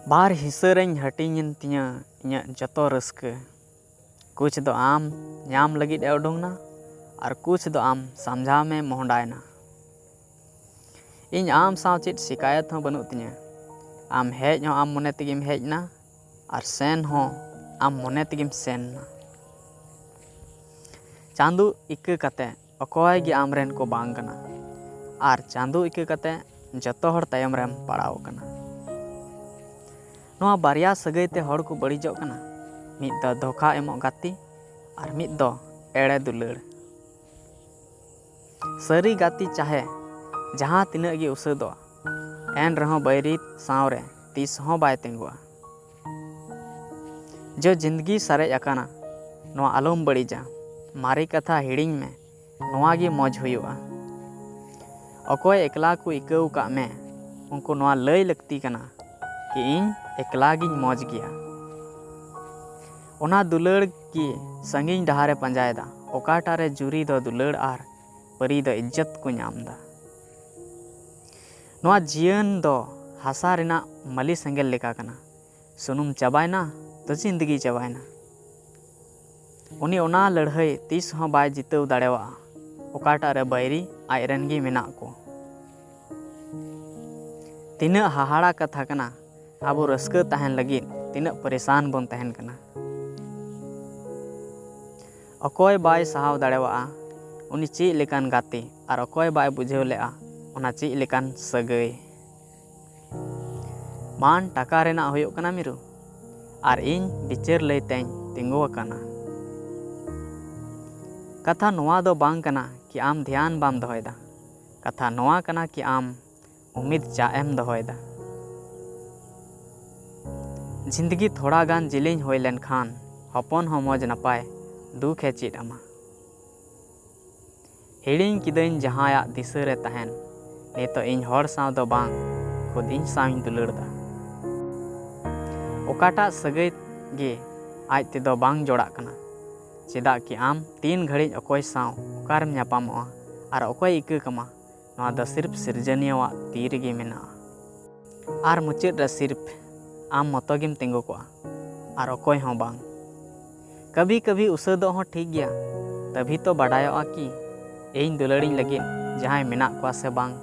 बार हिस्सेरें हटिंग तिया इᱧᱟᱹᱜ जतो रस्के कुछ दो आम ᱧᱟᱢ लगित उडुंगना और कुछ दो आम समझा में मोहडायना। इन आम साव चेत शिकायत हो बनु तिया आम हेज हो आम मने तेगिम हेजना और सेन हो आम मने तेगिम सेनना। चांदू इक्के कते अकोय गे आमरेन को बांग कना और चांदू इक्के कते जतो हर तायम रेम पड़ाव कना। नोआ बारिया सगई ते हड़ को बड़ीजो कना, मिद दो धोखा एमो गाती और मिद दो एड़े दुलड़। सरी गाती चाहे जहाँ तिनक गे उसदो एन रहो बैरी सावरे तीस हो बाय तेंगुआ। जो जिंदगी सरेज अकाना नोआ आलोम बड़ीजा, मारी कथा हिड़िंग में नोआ गे मौज हुयुआ। अकोय एकला को इकाऊ का में उनको नोआ लय लगती कना कि इन एकला गिन मौज गया। ओना दुलड़ की संगिन डहारे पंजायदा ओकाटारे जुरी दो दुलड़ आर परी दो इज्जत को नामदा। नोआ जीवन दो हासा रेना मली सेंगेल लेका कना, सुनुम चाबायना तो जिंदगी चाबायना। उनी ओना लड़ाई तीस हो बाय जितव दाड़ेवा ओकाटारे बैरी आयरन गी मेना को। तिना हाहाड़ा कथा कना आबो रस्के तहन लगिन तिना परेशान बन तहन कना। अकोय बाय सहाव दाड़ेवा उनी ची लेकान गाती और अकोय बाय बुझेव लेआ ओना ची लेकान सगई। मान टाका रेना होयोग कना मिरु और इन बिचार लैतें तिंगु अकाना। कथा नोआ दो बांग कना कि आम ध्यान बाम दोहयदा, कथा नोआ कना कि आम उम्मीद चाएम दोहयदा। जिंदगी थोड़ा गान जिलिंग होय लेन खान हपन हो मौज नपाय दुख है चेद अमा। हिड़िंग किदइन जहाया दिशा रे तहन नेतो इन हर साव दो बांग खुद इन साविन दुलड़दा। ओकाटा सगई गे आज ते दो बांग जोड़ा कना, चेदा कि आम तीन घड़ी अकोय साव ओकारम न्यापामोआ और अकोय इका कमा नोआ दो सिर्फ सिरजनियावा ती रेगे मेना। और मुचाद रे सिर्फ आम मतोगिम तिंगु कोआ और अकोय हो बांग। कभी कभी उसदो हो ठीक गया तभी तो बाडायोआ कि इन दुलड़िंग लगिन जहां मेना कोआ से बांग।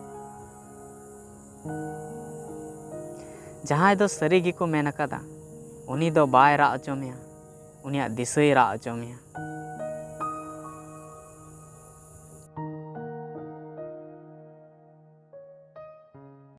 जहां दो सरी गे को मेन अकादा उनी दो बाय रा अचोमिया, उनिया दिसई रा अचोमिया।